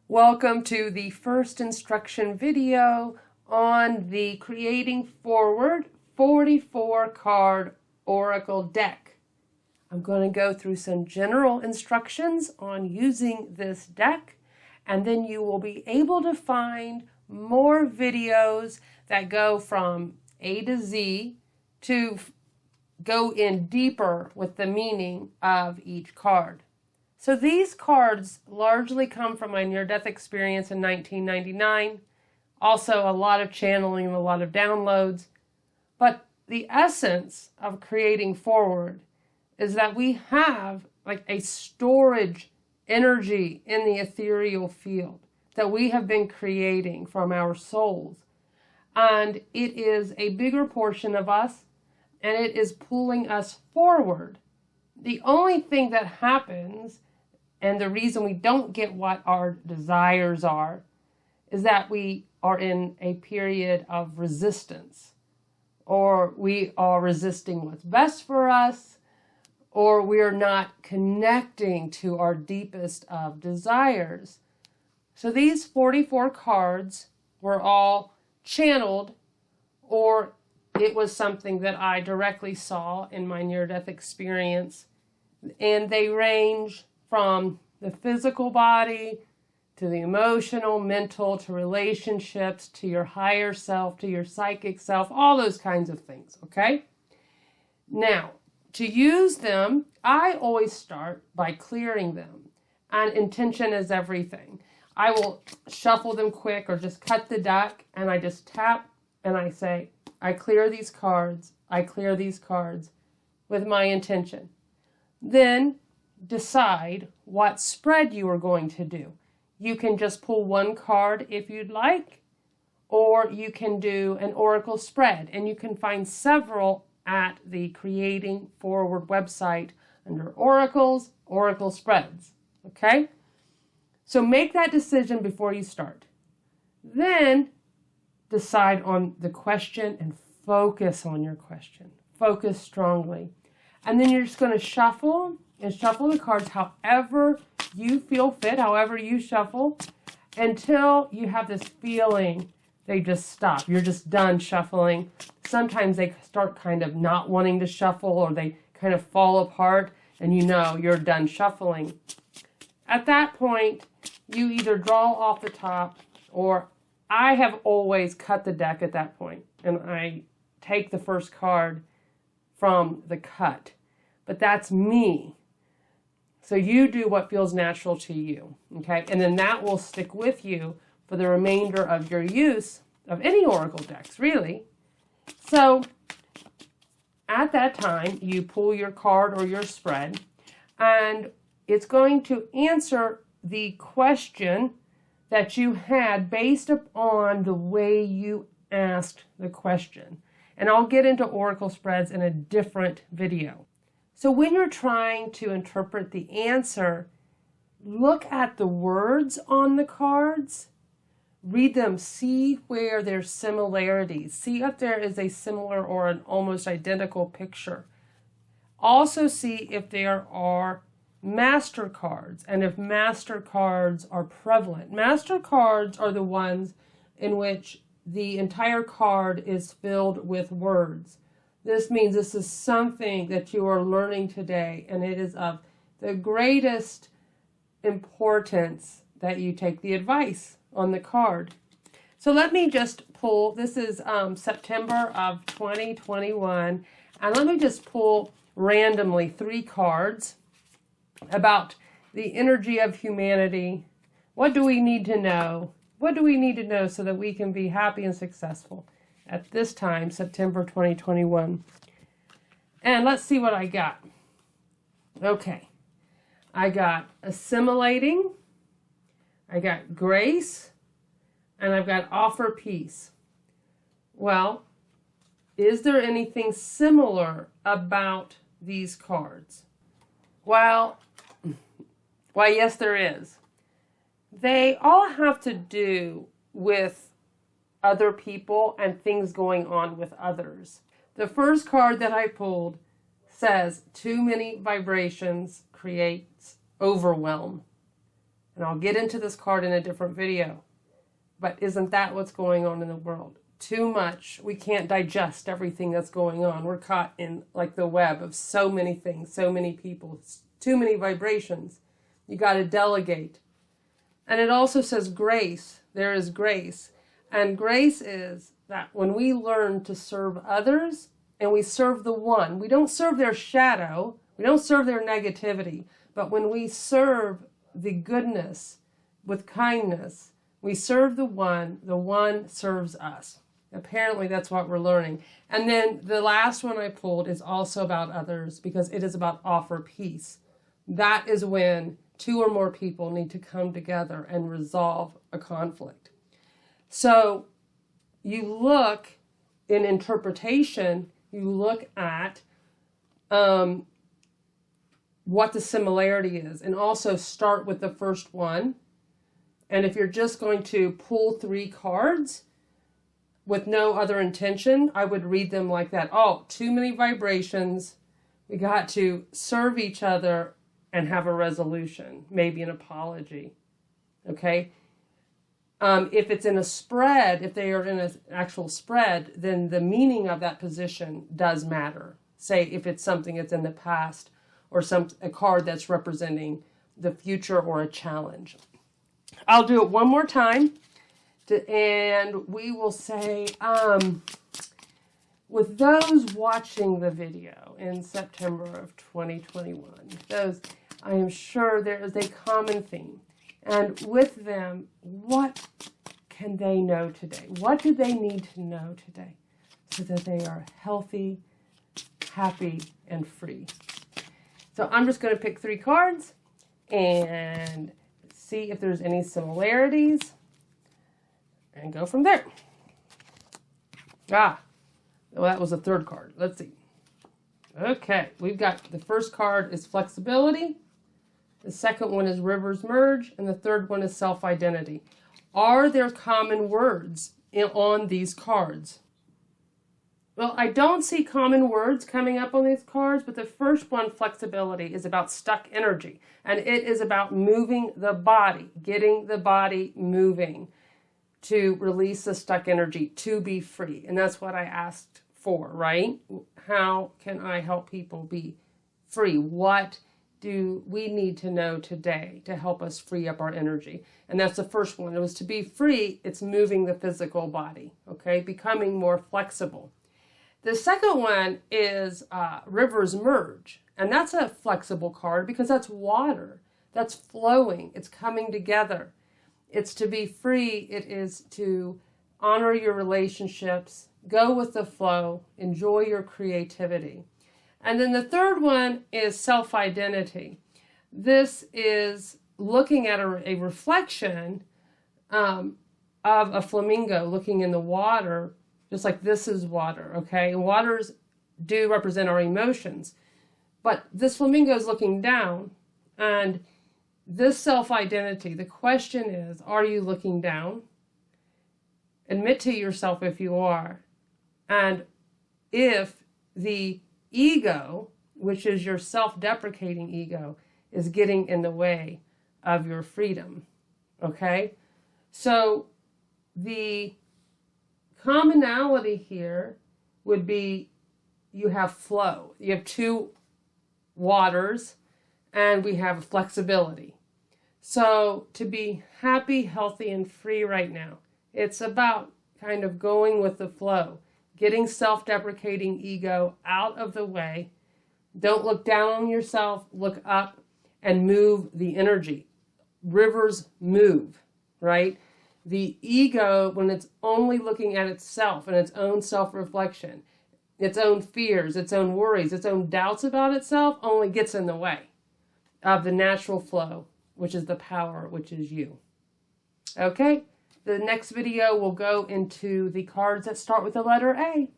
Welcome to the first instruction video on the Creating Forward 44 card Oracle deck. I'm going to go through some general instructions on using this deck, and then you will be able to find more videos that go from A to Z to go in deeper with the meaning of each card. So these cards largely come from my near-death experience in 1999. Also a lot of channeling and a lot of downloads. But the essence of Creating Forward is that we have like a storage energy in the ethereal field that we have been creating from our souls. And it is a bigger portion of us, and it is pulling us forward. The only thing that happens, and the reason we don't get what our desires are, is that we are in a period of resistance, or we are resisting what's best for us, or we're not connecting to our deepest of desires. So these 44 cards were all channeled, or it was something that I directly saw in my near-death experience, and they range from the physical body to the emotional, mental, to relationships, to your higher self, to your psychic self, all those kinds of things, okay? Now, to use them, I always start by clearing them, and intention is everything. I will shuffle them quick or just cut the deck, and I just tap and I say, I clear these cards, I clear these cards with my intention. Then decide what spread you are going to do. You can just pull one card if you'd like, or you can do an oracle spread, and you can find several at the Creating Forward website under oracles, oracle spreads, okay? So make that decision before you start. Then decide on the question and focus on your question. Focus strongly. And then you're just going to shuffle and shuffle the cards however you feel fit, however you shuffle, until you have this feeling they just stop. You're just done shuffling. Sometimes they start kind of not wanting to shuffle, or they kind of fall apart, and you know you're done shuffling. At that point, you either draw off the top, or I have always cut the deck at that point, and I take the first card from the cut. But that's me. So you do what feels natural to you, okay? And then that will stick with you for the remainder of your use of any oracle decks, really. So at that time, you pull your card or your spread, and it's going to answer the question that you had based upon the way you asked the question. And I'll get into oracle spreads in a different video. So when you're trying to interpret the answer, look at the words on the cards, read them, see where there's similarities, see if there is a similar or an almost identical picture. Also see if there are master cards, and if master cards are prevalent. Master cards are the ones in which the entire card is filled with words. This means this is something that you are learning today, and it is of the greatest importance that you take the advice on the card. So let me just pull, this is September of 2021, and let me just pull randomly 3 cards about the energy of humanity. What do we need to know? What do we need to know so that we can be happy and successful at this time, September 2021? And let's see what I got. Okay. I got assimilating, I got grace, and I've got offer peace. Well, is there anything similar about these cards? Well, why, yes, there is. They all have to do with other people and things going on with others. The first card that I pulled says, too many vibrations creates overwhelm. And I'll get into this card in a different video. But isn't that what's going on in the world? Too much. We can't digest everything that's going on. We're caught in like the web of so many things, so many people, too many vibrations. You got to delegate. And it also says grace. There is grace. And grace is that when we learn to serve others and we serve the one, we don't serve their shadow, we don't serve their negativity, but when we serve the goodness with kindness, we serve the one serves us. Apparently that's what we're learning. And then the last one I pulled is also about others because it is about offer peace. That is when two or more people need to come together and resolve a conflict. So you look in interpretation, you look at what the similarity is, and also start with the first one. And if you're just going to pull 3 cards with no other intention, I would read them like that. Oh, too many vibrations. We got to serve each other and have a resolution, maybe an apology. Okay? If it's in a spread, if they are in an actual spread, then the meaning of that position does matter. Say if it's something that's in the past or a card that's representing the future or a challenge. I'll do it one more time, and we will say, with those watching the video in September of 2021, I am sure there is a common theme. And with them, what can they know today? What do they need to know today so that they are healthy, happy, and free? So I'm just going to pick 3 cards and see if there's any similarities and go from there. Well, that was the 3rd card. Let's see. Okay, we've got the first card is flexibility. The second one is rivers merge, and the third one is self-identity. Are there common words on these cards? Well, I don't see common words coming up on these cards, but the first one, flexibility, is about stuck energy, and it is about moving the body, getting the body moving to release the stuck energy, to be free. And that's what I asked for, right? How can I help people be free? What do we need to know today to help us free up our energy? And that's the first one. It was to be free, it's moving the physical body, okay? Becoming more flexible. The second one is rivers merge. And that's a flexible card because that's water. That's flowing. It's coming together. It's to be free. It is to honor your relationships, go with the flow, enjoy your creativity. And then the third one is self-identity. This is looking at a reflection of a flamingo looking in the water, just like this is water, okay? And waters do represent our emotions. But this flamingo is looking down, and this self-identity, the question is, are you looking down? Admit to yourself if you are. And if the ego, which is your self-deprecating ego, is getting in the way of your freedom, okay? So the commonality here would be you have flow. You have 2 waters, and we have flexibility. So to be happy, healthy, and free right now, it's about kind of going with the flow, getting self-deprecating ego out of the way. Don't look down on yourself, look up and move the energy. Rivers move, right? The ego, when it's only looking at itself and its own self-reflection, its own fears, its own worries, its own doubts about itself, only gets in the way of the natural flow, which is the power, which is you. Okay? The next video will go into the cards that start with the letter A.